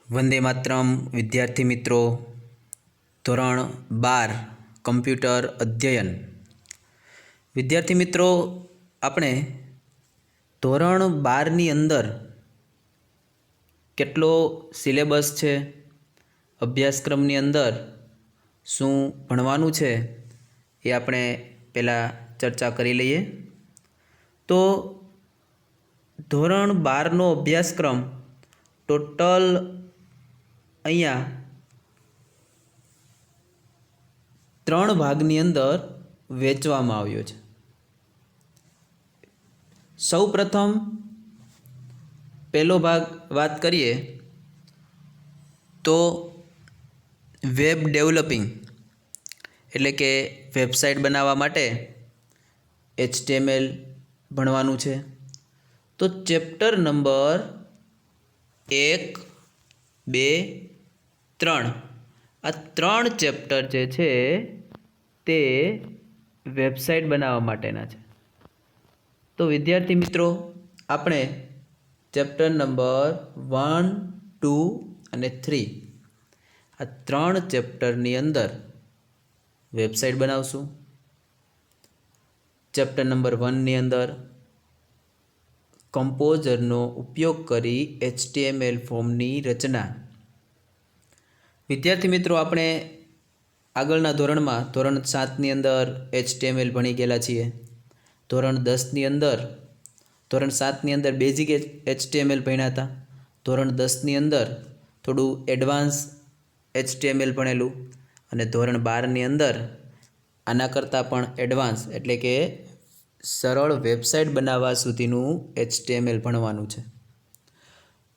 વંદે માતરમ વિદ્યાર્થી મિત્રો, ધોરણ 12 કમ્પ્યુટર અધ્યયન. વિદ્યાર્થી મિત્રો, આપણે ધોરણ 12ની અંદર કેટલો સિલેબસ છે, અભ્યાસક્રમની અંદર શું ભણવાનું છે એ આપણે પહેલાં ચર્ચા કરી લઈએ. તો ધોરણ 12નો અભ્યાસક્રમ ટોટલ અહીંયા 3 ભાગની અંદર વહેંચવામાં આવ્યો છે. સૌ પ્રથમ પહેલો ભાગ વાત કરીએ તો વેબ ડેવલપિંગ એટલે કે વેબસાઇટ બનાવવા માટે HTML ભણવાનું છે. તો ચેપ્ટર નંબર 1, 2, 3 આ 3 ચેપ્ટર જે છે તે વેબસાઇટ બનાવવા માટેના છે. તો વિદ્યાર્થી મિત્રો, આપણે ચેપ્ટર નંબર 1, 2 અને 3 આ 3 ચેપ્ટરની અંદર વેબસાઇટ બનાવશું. ચેપ્ટર નંબર 1ની અંદર કમ્પોઝરનો ઉપયોગ કરી HTML ફોર્મની રચના. વિદ્યાર્થી મિત્રો, આપણે આગળના ધોરણમાં ધોરણ 7ની અંદર HTML ભણી ગયેલા છીએ. ધોરણ 10ની અંદર ધોરણ 7ની અંદર બેઝિક HTML ભણ્યા હતા. ધોરણ 10ની અંદર થોડું એડવાન્સ HTML ભણેલું અને ધોરણ 12ની અંદર આના કરતાં પણ એડવાન્સ એટલે કે સરળ વેબસાઇટ બનાવવા સુધીનું HTML ભણવાનું છે.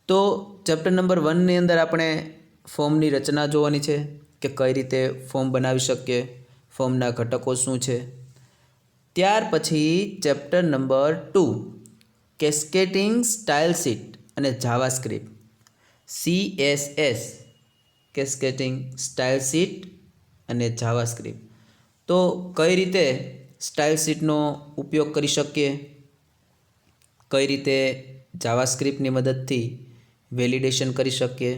તો ચેપ્ટર નંબર 1ની અંદર આપણે ફોર્મની રચના જોવાની છે કે કઈ રીતે ફોર્મ બનાવી શકીએ, ફોર્મના ઘટકો શું છે. ત્યાર પછી chapter number 2 cascading style sheet અને JavaScript CSS cascading style sheet અને જાવાસ્ક્રિપ્ટ. તો કઈ રીતે સ્ટાઇલ શીટનો ઉપયોગ કરી શકીએ, કઈ રીતે જાવાસ્ક્રિપ્ટની મદદથી વેલિડેશન કરી શકીએ,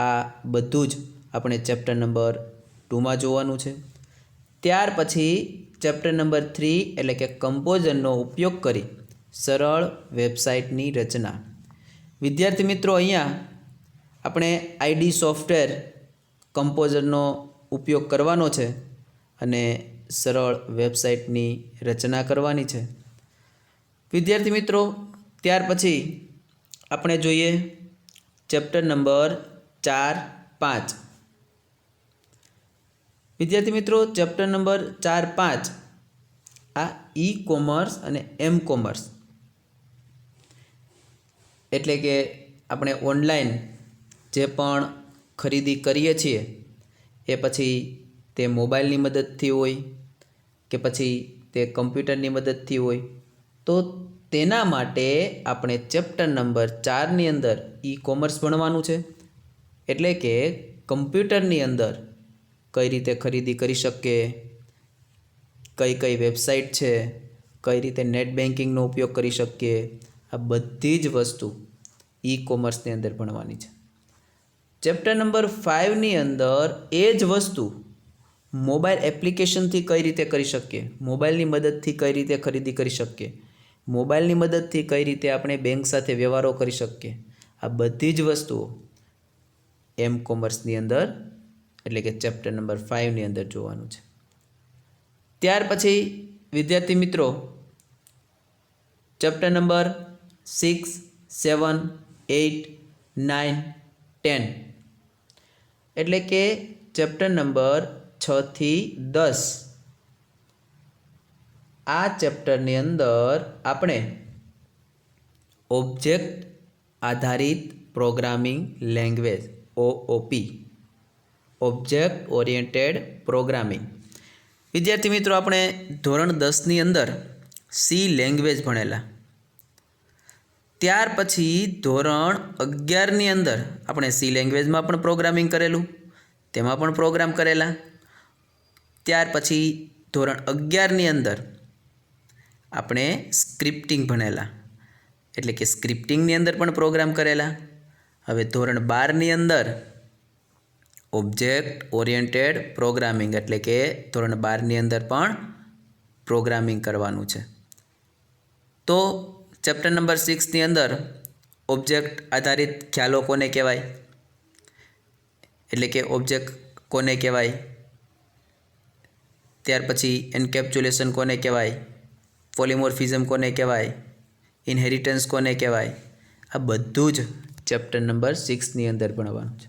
આ બધું જ આપણે ચેપ્ટર નંબર 2માં જોવાનું છે. ત્યાર પછી ચેપ્ટર નંબર 3 એટલે કે કમ્પોઝરનો ઉપયોગ કરી સરળ વેબસાઇટની રચના. વિદ્યાર્થી મિત્રો, અહીંયા આપણે ID સોફ્ટવેર કમ્પોઝરનો ઉપયોગ કરવાનો છે અને સરળ વેબસાઇટની રચના કરવાની છે. વિદ્યાર્થી મિત્રો, ત્યાર પછી આપણે જોઈએ ચેપ્ટર નંબર 4, 5. વિદ્યાર્થી મિત્રો, ચેપ્ટર નંબર 4, 5 આ E-કોમર્સ અને M-કોમર્સ એટલે કે આપણે ઓનલાઈન જે પણ ખરીદી કરીએ છીએ એ પછી તે મોબાઈલની મદદથી હોય કે પછી તે કમ્પ્યુટરની મદદથી હોય, તો તેના માટે આપણે ચેપ્ટર નંબર 4ની અંદર E-કોમર્સ ભણવાનું છે. એટલે કે કમ્પ્યુટરની અંદર કઈ રીતે ખરીદી કરી શકીએ, કઈ કઈ વેબસાઇટ છે, કઈ રીતે નેટ બેન્કિંગનો ઉપયોગ કરી શકીએ, આ બધી જ વસ્તુ E-કોમર્સની અંદર ભણવાની છે. ચેપ્ટર નંબર 5ની અંદર એ જ વસ્તુ મોબાઈલ એપ્લિકેશનથી કઈ રીતે કરી શકીએ, મોબાઈલની મદદથી કઈ રીતે ખરીદી કરી શકીએ, મોબાઈલની મદદથી કઈ રીતે આપણે બેંક સાથે વ્યવહારો કરી શકીએ, આ બધી જ વસ્તુઓ M-કોમર્સની અંદર એટલે કે ચેપ્ટર નંબર 5ની અંદર જોવાનું છે. ત્યાર પછી વિદ્યાર્થી મિત્રો, ચેપ્ટર નંબર 6, 7, 8, 9, 10 એટલે કે ચેપ્ટર નંબર 6 થી 10 આ ચેપ્ટરની અંદર આપણે ઓબ્જેક્ટ આધારિત programming language OOP object oriented programming. વિદ્યાર્થી મિત્રો, આપણે ધોરણ 10ની અંદર C લેંગ્વેજ ભણેલા. ત્યાર પછી ધોરણ 11ની અંદર આપણે C લેંગ્વેજમાં પણ પ્રોગ્રામિંગ કરેલું, તેમાં પણ પ્રોગ્રામ કરેલા. ત્યાર પછી ધોરણ 11ની અંદર આપણે સ્ક્રિપ્ટિંગ ભણેલા એટલે કે સ્ક્રિપ્ટિંગની અંદર પણ પ્રોગ્રામ કરેલા. હવે ધોરણ 12ની અંદર ઓબ્જેક્ટ ઓરિએન્ટેડ પ્રોગ્રામિંગ એટલે કે ધોરણ 12ની અંદર પણ પ્રોગ્રામિંગ કરવાનું છે. તો ચેપ્ટર નંબર 6ની અંદર ઓબ્જેક્ટ આધારિત ખ્યાલો કોને કહેવાય, એટલે કે ઓબ્જેક્ટ કોને કહેવાય, ત્યાર પછી એન્કેપ્સ્યુલેશન કોને કહેવાય, પોલિમોર્ફિઝમ કોને કહેવાય, ઇનહેરિટન્સ કોને કહેવાય, આ બધું જ ચેપ્ટર નંબર 6ની અંદર ભણવાનું છે.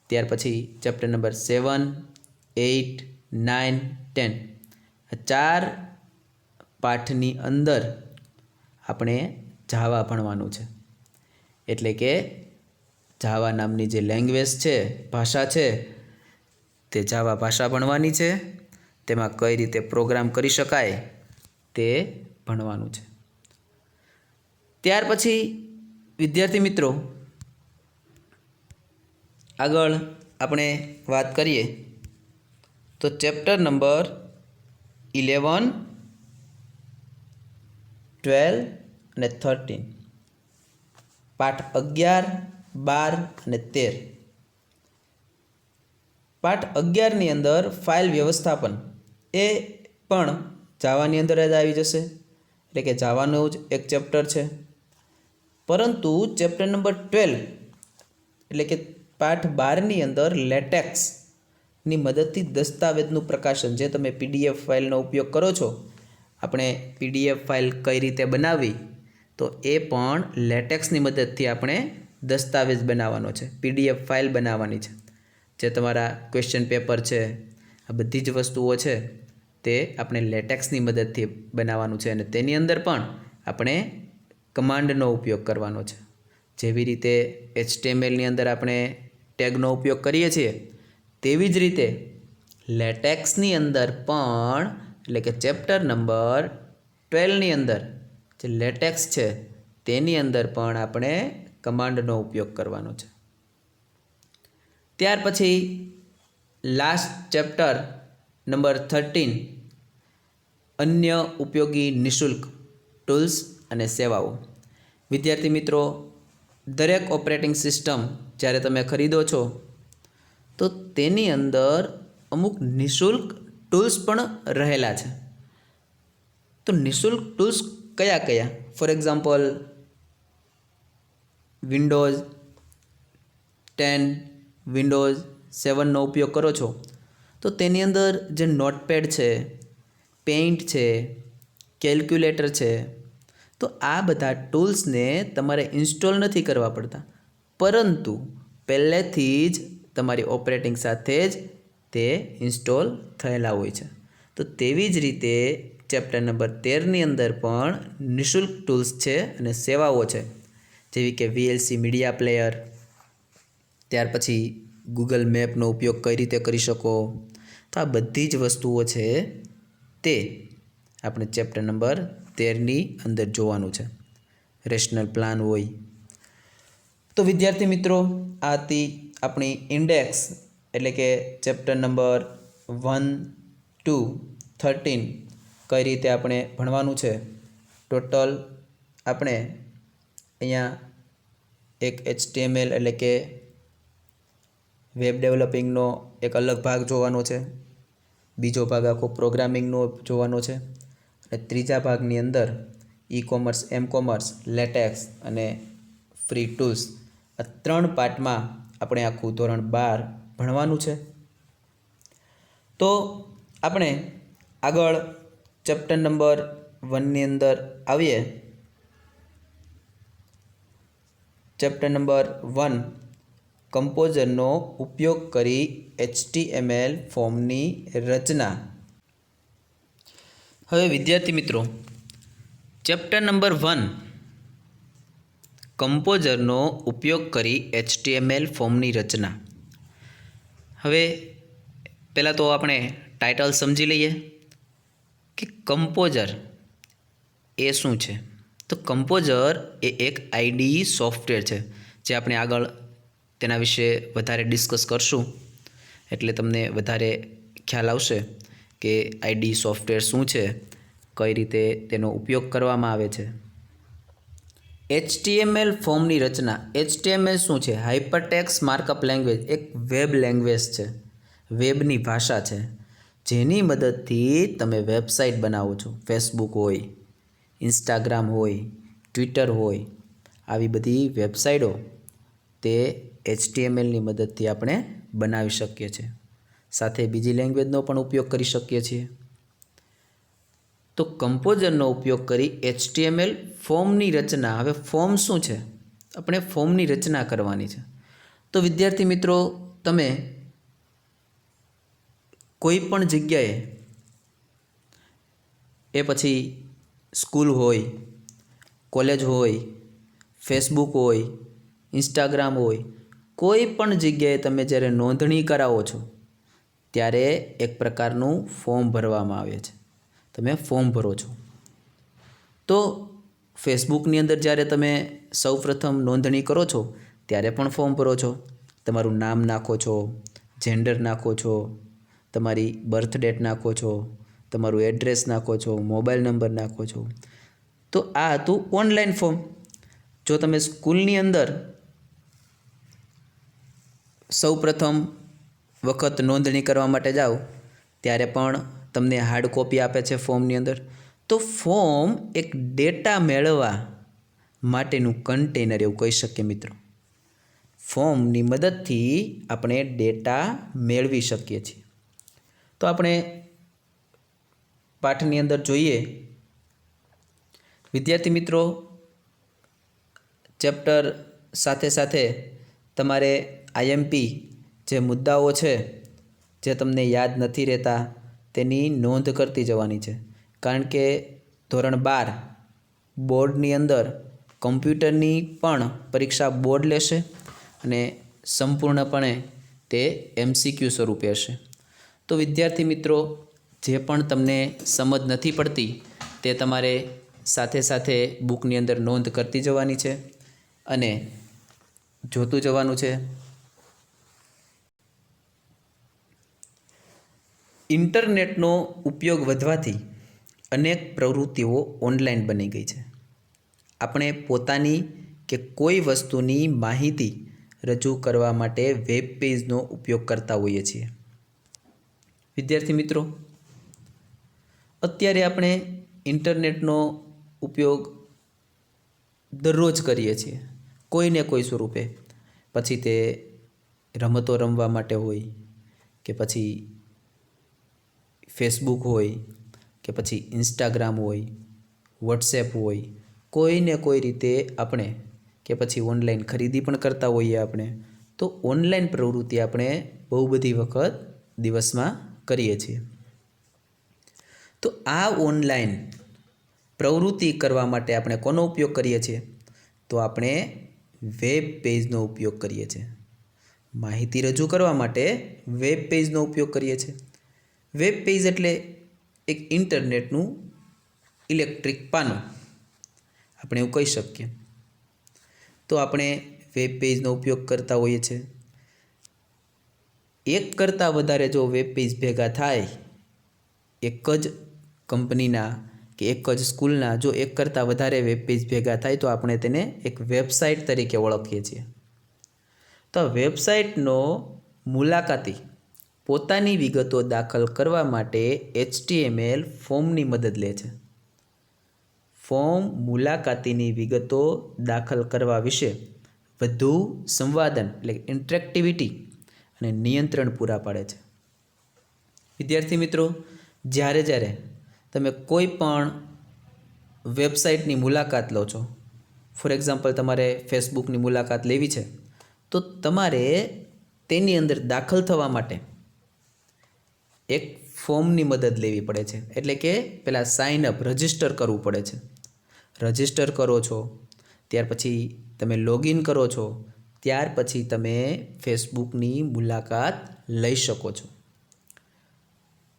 ત્યાર પછી ચેપ્ટર નંબર 7, 8, 9, 10 આ 4 પાઠની અંદર આપણે જાવા ભણવાનું છે. એટલે કે જાવા નામની જે લેંગ્વેજ છે, ભાષા છે, તે જાવા ભાષા ભણવાની છે. તેમાં કઈ રીતે પ્રોગ્રામ કરી શકાય તે ભણવાનું છે. ત્યાર પછી વિદ્યાર્થી મિત્રો આગળ આપણે વાત કરીએ તો ચેપ્ટર નંબર 11, 12 અને 13 પાઠ 11, 12 અને 13. પાઠ 11ની અંદર ફાઇલ વ્યવસ્થાપન એ પણ જાવાની અંદર જ આવી જશે, એટલે કે જાવાનું જ એક ચેપ્ટર છે. પરંતુ ચેપ્ટર નંબર 12 એટલે કે પાઠ 12ની અંદર લેટેક્સની મદદથી દસ્તાવેજનું પ્રકાશન, જે તમે PDF ફાઇલનો ઉપયોગ કરો છો, આપણે PDF ફાઇલ કઈ રીતે બનાવવી, તો એ પણ લેટેક્સની મદદથી આપણે દસ્તાવેજ બનાવવાનો છે, PDF ફાઇલ બનાવવાની છે. જે તમારા ક્વેશ્ચન પેપર છે, આ બધી જ વસ્તુઓ છે તે આપણે લેટેક્સની મદદથી બનાવવાનું છે. અને તેની અંદર પણ આપણે કમાન્ડનો ઉપયોગ કરવાનો છે. જેવી રીતે HTMLની અંદર આપણે ટેગનો ઉપયોગ કરીએ છીએ, તેવી જ રીતે લેટેક્સની અંદર પણ, એટલે કે ચેપ્ટર નંબર 12ની અંદર જે લેટેક્સ છે તેની અંદર પણ આપણે કમાન્ડનો ઉપયોગ કરવાનો છે. ત્યાર પછી લાસ્ટ ચેપ્ટર નંબર 13 અન્ય ઉપયોગી નિઃશુલ્ક ટૂલ્સ અને સેવાઓ. વિદ્યાર્થી મિત્રો, દરેક ઓપરેટિંગ સિસ્ટમ જ્યારે તમે ખરીદો છો તો તેની અંદર અમુક નિઃશુલ્ક ટૂલ્સ પણ રહેલા છે. તો નિઃશુલ્ક ટૂલ્સ કયા કયા? ફોર એક્ઝામ્પલ વિન્ડોઝ 10, વિન્ડોઝ 7નો ઉપયોગ કરો છો તો તેની અંદર જે નોટપેડ છે, પેઇન્ટ છે, કેલ્ક્યુલેટર છે, તો આ બધા ટૂલ્સને તમારે ઇન્સ્ટોલ નથી કરવા પડતા, પરંતુ પહેલેથી જ તમારી ઓપરેટિંગ સાથે જ તે ઇન્સ્ટોલ થયેલા હોય છે. તો તેવી જ રીતે ચેપ્ટર નંબર 13ની અંદર પણ નિઃશુલ્ક ટૂલ્સ છે અને સેવાઓ છે, જેવી કે VLC મીડિયા પ્લેયર, ત્યાર પછી ગૂગલ મેપનો ઉપયોગ કઈ રીતે કરી શકો. તો આ બધી જ વસ્તુઓ છે તે આપણે ચેપ્ટર નંબર 13ની અંદર જોવાનું છે. રેશનલ પ્લાન હોય. તો વિદ્યાર્થી મિત્રો, આ હતી આપણી ઇન્ડેક્સ, એટલે કે ચેપ્ટર નંબર 1, 2, 13 કઈ રીતે આપણે ભણવાનું છે. ટોટલ આપણે અહીંયા એક HTML એટલે કે વેબ ડેવલપિંગનો એક અલગ ભાગ જોવાનો છે, બીજો ભાગ આખો પ્રોગ્રામિંગનો જોવાનો છે, અને ત્રીજા ભાગની અંદર E-કોમર્સ, M-કોમર્સ, લેટેક્સ અને ફ્રી ટૂલ્સ, આ 3 પાર્ટમાં આપણે આખું ધોરણ 12 ભણવાનું છે. તો આપણે આગળ ચેપ્ટર નંબર 1ની અંદર આવીએ. ચેપ્ટર નંબર 1 કમ્પોઝરનો ઉપયોગ કરી HTML ફોર્મની રચના. હવે વિદ્યાર્થી મિત્રો, ચેપ્ટર નંબર 1 કમ્પોઝરનો ઉપયોગ કરી HTML ફોર્મની રચના. હવે પહેલાં તો આપણે ટાઇટલ સમજી લઈએ કે કમ્પોઝર એ શું છે. તો કમ્પોઝર એ એક IDE સોફ્ટવેર છે, જે આપણે આગળ તેના વિશે વધારે ડિસ્કસ કરશું, એટલે તમને વધારે ખ્યાલ આવશે કે IDE સોફ્ટવેર શું છે, કઈ રીતે તેનો ઉપયોગ કરવામાં આવે છે. HTML ફોર્મની રચના. HTML શું છે? હાઇપરટેક્સ્ટ માર્કઅપ લેંગ્વેજ, એક વેબ લેંગ્વેજ છે, વેબની ભાષા છે, જેની મદદથી તમે વેબસાઇટ બનાવો છો. ફેસબુક હોય, ઇન્સ્ટાગ્રામ હોય, ટ્વિટર હોય, આવી બધી વેબસાઇટો તે HTMLની મદદથી આપણે બનાવી શકીએ છીએ. સાથે બીજી લેંગ્વેજનો પણ ઉપયોગ કરી શકીએ છીએ. તો કમ્પોઝરનો ઉપયોગ કરી HTML ફોર્મની રચના. હવે ફોર્મ શું છે? આપણે ફોર્મની રચના કરવાની છે. તો વિદ્યાર્થી મિત્રો, તમે કોઈ પણ જગ્યાએ, એ પછી સ્કૂલ હોય, કોલેજ હોય, ફેસબુક હોય, ઇન્સ્ટાગ્રામ હોય, કોઈ પણ જગ્યાએ તમે જ્યારે નોંધણી કરાવો છો ત્યારે એક પ્રકારનું ફોર્મ ભરવામાં આવે છે. તમે ફોર્મ ભરો છો. તો ફેસબુકની અંદર જ્યારે તમે સૌપ્રથમ નોંધણી કરો છો ત્યારે પણ ફોર્મ ભરો છો. તમારું નામ નાખો છો, જેન્ડર નાખો છો, તમારી બર્થ ડેટ નાખો છો, તમારું એડ્રેસ નાખો છો, મોબાઈલ નંબર નાખો છો. તો આ હતું ઓનલાઈન ફોર્મ. જો તમે સ્કૂલની અંદર સૌપ્રથમ વખત નોંધણી કરવા માટે જાઓ ત્યારે પણ તમને હાર્ડ કોપી આપે છે ફોર્મની અંદર. તો ફોર્મ એક ડેટા મેળવવા માટેનું કન્ટેનર એવું કહી શકીએ મિત્રો. ફોર્મની મદદથી આપણે ડેટા મેળવી શકીએ છીએ. તો આપણે પાઠની અંદર જોઈએ. વિદ્યાર્થી મિત્રો, ચેપ્ટર સાથે સાથે તમારે IMP જે મુદ્દાઓ છે જે તમને યાદ નથી રહેતા તેની નોંધ કરતી જવાની છે. કારણ કે ધોરણ 12 બોર્ડની અંદર કમ્પ્યુટરની પણ પરીક્ષા બોર્ડ લેશે અને સંપૂર્ણપણે તે MCQ સ્વરૂપે હશે. તો વિદ્યાર્થી મિત્રો, જે પણ તમને સમજ નથી પડતી તે તમારે સાથે સાથે બુકની અંદર નોંધ કરતી જવાની છે અને જોતું જવાનું છે. ઇન્ટરનેટનો ઉપયોગ વધવાથી અનેક પ્રવૃત્તિઓ ઓનલાઈન બની ગઈ છે. આપણે પોતાની કે કોઈ વસ્તુની માહિતી રજૂ કરવા માટે વેબ પેજનો ઉપયોગ કરતા હોઈએ છીએ. વિદ્યાર્થી મિત્રો, અત્યારે આપણે ઇન્ટરનેટનો ઉપયોગ દરરોજ કરીએ છીએ, કોઈને કોઈ સ્વરૂપે. પછી તે રમતો રમવા માટે હોય, કે પછી ફેસબુક હોય, કે પછી ઇન્સ્ટાગ્રામ હોય, વોટ્સએપ હોય, કોઈને કોઈ રીતે આપણે, કે પછી ઓનલાઈન ખરીદી પણ કરતા હોઈએ આપણે. તો ઓનલાઈન પ્રવૃત્તિ આપણે બહુ બધી વખત દિવસમાં કરીએ છીએ. તો આ ઓનલાઈન પ્રવૃત્તિ કરવા માટે આપણે કોનો ઉપયોગ કરીએ છીએ? તો આપણે વેબ પેજનો ઉપયોગ કરીએ છીએ. માહિતી રજૂ કરવા માટે વેબ પેજનો ઉપયોગ કરીએ છીએ. વેબ પેજ એટલે એક ઇન્ટરનેટનું ઇલેક્ટ્રિક પાનું, આપણે એવું કહી શકીએ. તો આપણે વેબ પેજનો ઉપયોગ કરતા હોઈએ છીએ. એક કરતાં વધારે જો વેબ પેજ ભેગા થાય, એક જ કંપનીના કે એક જ સ્કૂલના જો એક કરતાં વધારે વેબ પેજ ભેગા થાય તો આપણે તેને એક વેબસાઇટ તરીકે ઓળખીએ છીએ. તો વેબસાઇટનો મુલાકાતી પોતાની વિગતો દાખલ કરવા માટે HTML ફોર્મની મદદ લે છે. ફોર્મ મુલાકાતીની વિગતો દાખલ કરવા વિશે વધુ સંવાદન એટલે ઇન્ટરેક્ટિવિટી અને નિયંત્રણ પૂરા પાડે છે. વિદ્યાર્થી મિત્રો, જ્યારે તમે કોઈ પણ વેબસાઇટની મુલાકાત લો છો, ફોર એક્ઝામ્પલ તમારે ફેસબુકની મુલાકાત લેવી છે, તો તમારે તેની અંદર દાખલ થવા માટે એક ફોર્મની મદદ લેવી પડે છે. એટલે કે પહેલાં સાઇન અપ, રજિસ્ટર કરવું પડે છે. રજિસ્ટર કરો છો, ત્યાર પછી તમે લોગિન કરો છો, ત્યાર પછી તમે ફેસબુકની મુલાકાત લઈ શકો છો.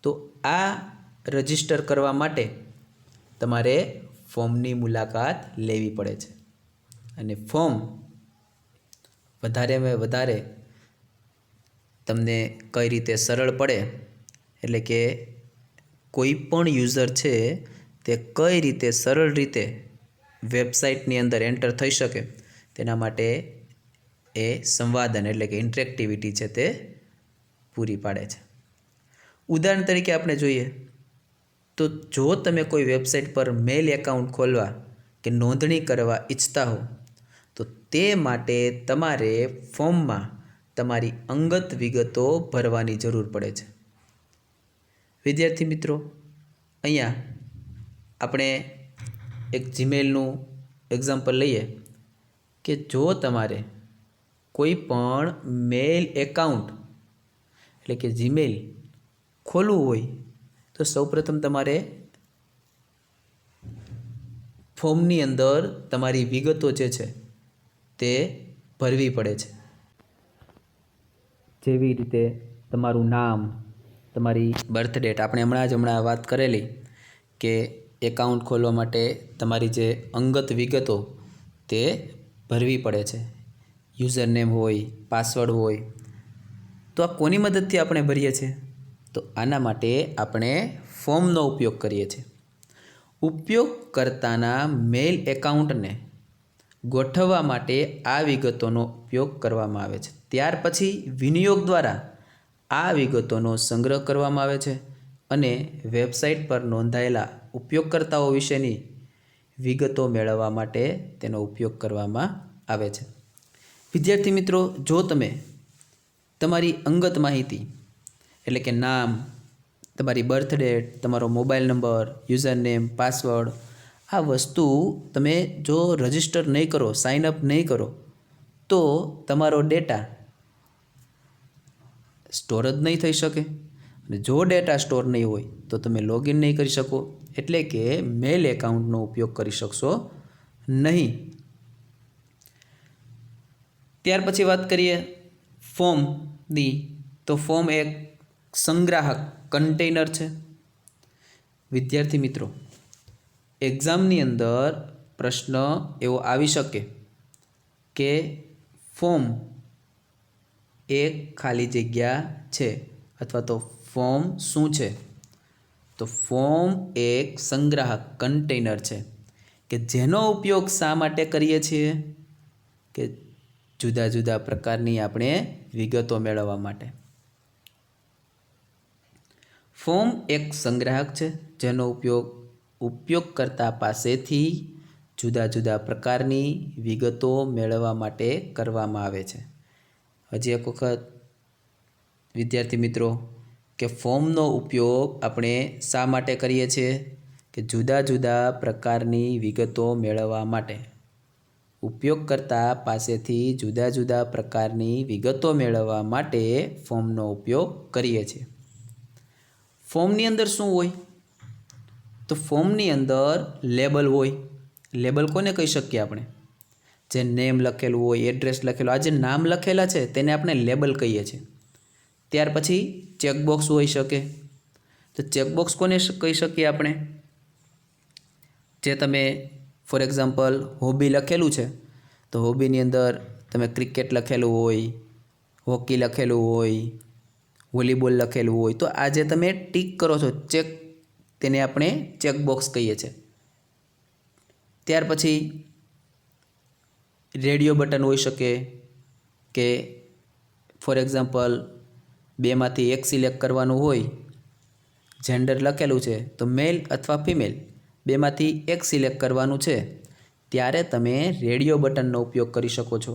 તો આ રજિસ્ટર કરવા માટે તમારે ફોર્મની મુલાકાત લેવી પડે છે. અને ફોર્મ વધારે તમને કઈ રીતે સરળ પડે, એટલે કે કોઈ પણ યુઝર છે તે કઈ રીતે સરળ રીતે વેબસાઇટની અંદર એન્ટર થઈ શકે તેના માટે એ સંવાદન એટલે કે ઇન્ટરેક્ટિવિટી છે તે પૂરી પાડે છે. ઉદાહરણ તરીકે આપણે જોઈએ તો જો તમે કોઈ વેબસાઇટ પર મેલ એકાઉન્ટ ખોલવા કે નોંધણી કરવા ઈચ્છતા હો તો તે માટે તમારે ફોર્મમાં તમારી અંગત વિગતો ભરવાની જરૂર પડે છે. વિદ્યાર્થી મિત્રો, અહીંયા આપણે એક જીમેલનું એક્ઝામ્પલ લઈએ કે જો તમારે કોઈ પણ મેલ એકાઉન્ટ એટલે કે જીમેલ ખોલવું હોય તો સૌપ્રથમ તમારે ફોર્મની અંદર તમારી વિગતો જે છે તે ભરવી પડે છે. જેવી રીતે તમારું નામ, તમારી બર્થ ડેટ, આપણે હમણાં વાત કરેલી કે એકાઉન્ટ ખોલવા માટે તમારી જે અંગત વિગતો તે ભરવી પડે છે. યુઝર નેમ હોય, પાસવર્ડ હોય, તો આ કોની મદદથી આપણે ભરીએ છીએ? તો આના માટે આપણે ફોર્મનો ઉપયોગ કરીએ છીએ. ઉપયોગકર્તાના મેલ એકાઉન્ટને ગોઠવવા માટે આ વિગતોનો ઉપયોગ કરવામાં આવે છે. ત્યાર પછી વિનિયોગ દ્વારા આ વિગતોનો સંગ્રહ કરવામાં આવે છે અને વેબસાઇટ પર નોંધાયેલા ઉપયોગકર્તાઓ વિશેની વિગતો મેળવવા માટે તેનો ઉપયોગ કરવામાં આવે છે. વિદ્યાર્થી મિત્રો, જો તમે તમારી અંગત માહિતી એટલે કે નામ, તમારી બર્થ ડેટ, તમારો mobile number, user name, password, આ વસ્તુ તમે જો રજિસ્ટર નહીં કરો, સાઇન અપ નહીં કરો તો તમારો ડેટા સ્ટોર જ નહીં થઈ શકે. અને જો ડેટા સ્ટોર નહીં હોય તો તમે લોગિન નહીં કરી શકો, એટલે કે મેલ એકાઉન્ટનો ઉપયોગ કરી શકશો નહીં. ત્યાર પછી વાત કરીએ ફોર્મની, તો ફોર્મ એક સંગ્રાહક કન્ટેનર છે. વિદ્યાર્થી મિત્રો, એક્ઝામની અંદર પ્રશ્ન એવો આવી શકે કે ફોર્મ એક ખાલી જગ્યા છે અથવા તો ફોર્મ શું છે? તો ફોર્મ એક સંગ્રાહક કન્ટેનર છે કે જેનો ઉપયોગ શા માટે કરીએ છીએ? કે જુદા જુદા પ્રકારની આપણે વિગતો મેળવવા માટે. ફોર્મ એક સંગ્રાહક છે જેનો ઉપયોગ ઉપયોગકર્તા પાસેથી જુદા જુદા પ્રકારની વિગતો મેળવવા માટે કરવામાં આવે છે. હજી એક વખત વિદ્યાર્થી મિત્રો, કે ફોર્મનો ઉપયોગ આપણે શા માટે કરીએ છીએ? કે જુદા જુદા પ્રકારની વિગતો મેળવવા માટે. ઉપયોગકર્તા પાસેથી જુદા જુદા પ્રકારની વિગતો મેળવવા માટે ફોર્મનો ઉપયોગ કરીએ છીએ. ફોર્મની અંદર શું હોય? તો ફોર્મની અંદર લેબલ હોય. લેબલ કોને કહી શકીએ આપણે? જે નેમ લખેલું હોય, એડ્રેસ લખેલું, આ જે નામ લખેલા છે તેને આપણે લેબલ કહીએ છીએ. ત્યાર પછી ચેકબોક્સ હોઈ શકે. તો ચેકબોક્સ કોને કહી શકીએ આપણે? જે તમે ફોર એક્ઝામ્પલ હોબી લખેલું છે તો હોબીની અંદર તમે ક્રિકેટ લખેલું હોય, હોકી લખેલું હોય, વોલીબોલ લખેલું હોય, તો આ જે તમે ટીક કરો છો ચેક, તેને આપણે ચેકબોક્સ કહીએ છીએ. ત્યાર પછી રેડિયો બટન હોઈ શકે કે ફોર એક્ઝામ્પલ બેમાંથી એક સિલેક્ટ કરવાનું હોય, જેન્ડર લખેલું છે તો મેલ અથવા ફિમેલ બેમાંથી એક સિલેક્ટ કરવાનું છે, ત્યારે તમે રેડિયો બટનનો ઉપયોગ કરી શકો છો.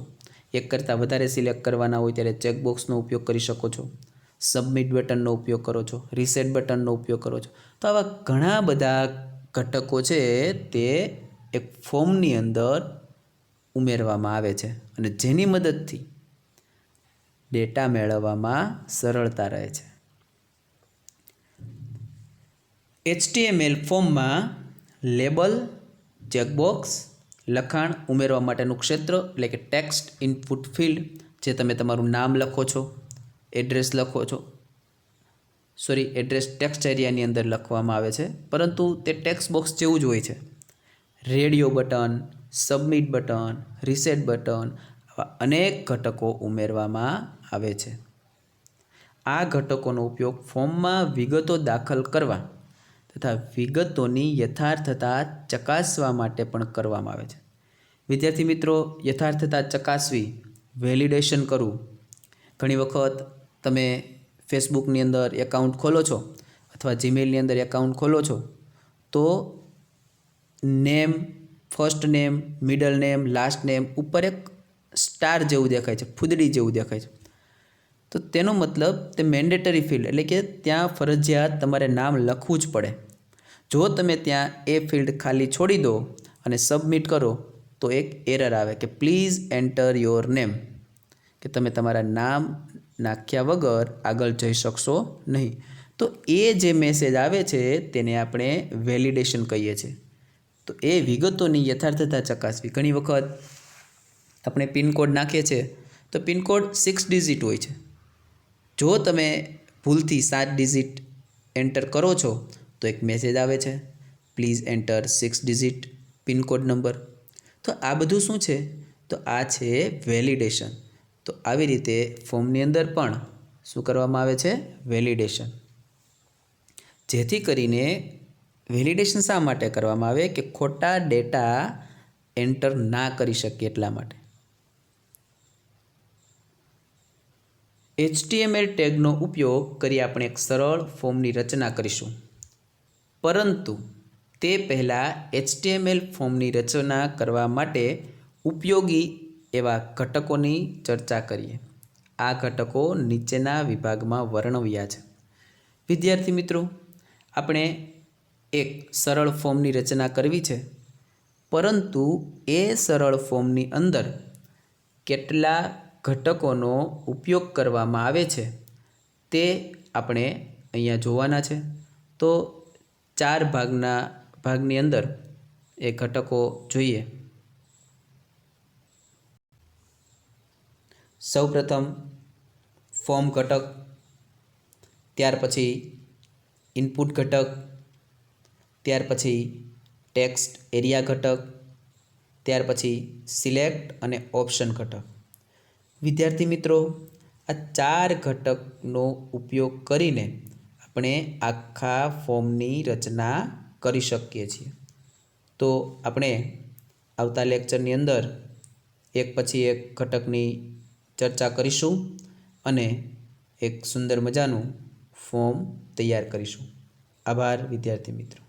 એક કરતાં વધારે સિલેક્ટ કરવાના હોય ત્યારે ચેકબોક્સનો ઉપયોગ કરી શકો છો. સબમિટ બટનનો ઉપયોગ કરો છો, રીસેટ બટનનો ઉપયોગ કરો છો. તો આવા ઘણા બધા ઘટકો છે તે એક ફોર્મની અંદર ઉમેરવામાં આવે છે અને જેની મદદથી ડેટા મેળવવામાં સરળતા રહે છે. HTML ફોર્મમાં લેબલ, ચેકબોક્સ, લખાણ ઉમેરવા માટેનું ક્ષેત્ર એટલે કે ટેક્સ્ટ ઇનપુટ ફિલ્ડ, જે તમે તમારું નામ લખો છો, એડ્રેસ લખો છો, એડ્રેસ ટેક્સ્ટ એરિયાની અંદર લખવામાં આવે છે, પરંતુ તે ટેક્સ્ટ બોક્સ જેવું જ હોય છે. Radio button, submit button, reset button, આવા અનેક ઘટકો ઉમેરવામાં આવે છે. આ ઘટકોનો ઉપયોગ ફોર્મમાં વિગતો દાખલ કરવા તથા વિગતોની યથાર્થતા ચકાસવા માટે પણ કરવામાં આવે છે. વિદ્યાર્થી મિત્રો, યથાર્થતા ચકાસવી, વેલિડેશન કરવું. ઘણી વખત તમે ફેસબુકની અંદર એકાઉન્ટ ખોલો છો અથવા જીમેલની અંદર એકાઉન્ટ ખોલો છો તો name, first name, middle name, last name ઉપર એક સ્ટાર જેવું દેખાય છે, ફૂદડી જેવું દેખાય છે. તો તેનો મતલબ તે મેન્ડેટરી ફિલ્ડ એટલે કે ત્યાં ફરજિયાત તમારે નામ લખવું જ પડે. જો તમે ત્યાં એ ફિલ્ડ ખાલી છોડી દો અને સબમિટ કરો તો એક એરર આવે કે પ્લીઝ એન્ટર યોર નેમ, કે તમે તમારા નામ નાખ્યા વગર આગળ જઈ શકશો નહીં. તો એ જે મેસેજ આવે છે તેને આપણે વેલિડેશન કહીએ છીએ. તો એ વિગતોની યથાર્થતા ચકાસવી. ઘણી વખત આપણે પિનકોડ નાખીએ છીએ તો પિનકોડ 6 ડિજિટ હોય છે. જો તમે ભૂલથી 7 ડિજિટ એન્ટર કરો છો તો એક મેસેજ આવે છે, please enter 6 digit pincode number. તો આ બધું શું છે? તો આ છે વેલિડેશન. તો આવી રીતે ફોર્મની અંદર પણ શું કરવામાં આવે છે? વેલિડેશન. જેથી કરીને વેલિડેશન શા માટે કરવામાં આવે? કે ખોટા ડેટા એન્ટર ના કરી શકીએ એટલા માટે. HTML ટેગનો ઉપયોગ કરી આપણે એક સરળ ફોર્મની રચના કરીશું. પરંતુ તે પહેલાં HTML ફોર્મની રચના કરવા માટે ઉપયોગી એવા ઘટકોની ચર્ચા કરીએ. આ ઘટકો નીચેના વિભાગમાં વર્ણવ્યા છે. વિદ્યાર્થી મિત્રો, આપણે એક સરળ ફોર્મની રચના કરવી છે, પરંતુ એ સરળ ફોર્મની અંદર કેટલા ઘટકોનો ઉપયોગ કરવામાં આવે છે તે આપણે અહીંયા જોવાના છે. તો 4 ભાગની અંદર એ ઘટકો જોઈએ. સૌપ્રથમ ફોર્મ ઘટક, ત્યાર પછી ઇનપુટ ઘટક, ત્યાર પછી ટેક્સ્ટ એરિયા ઘટક, ત્યાર પછી સિલેક્ટ અને ઓપ્શન ઘટક. વિદ્યાર્થી મિત્રો, આ 4 ઘટકનો ઉપયોગ કરીને આપણે આખા ફોર્મની રચના કરી શકીએ છીએ. તો આપણે આવતા લેક્ચરની અંદર એક પછી એક ઘટકની ચર્ચા કરીશું અને એક સુંદર મજાનું ફોર્મ તૈયાર કરીશું. આભાર વિદ્યાર્થી મિત્રો.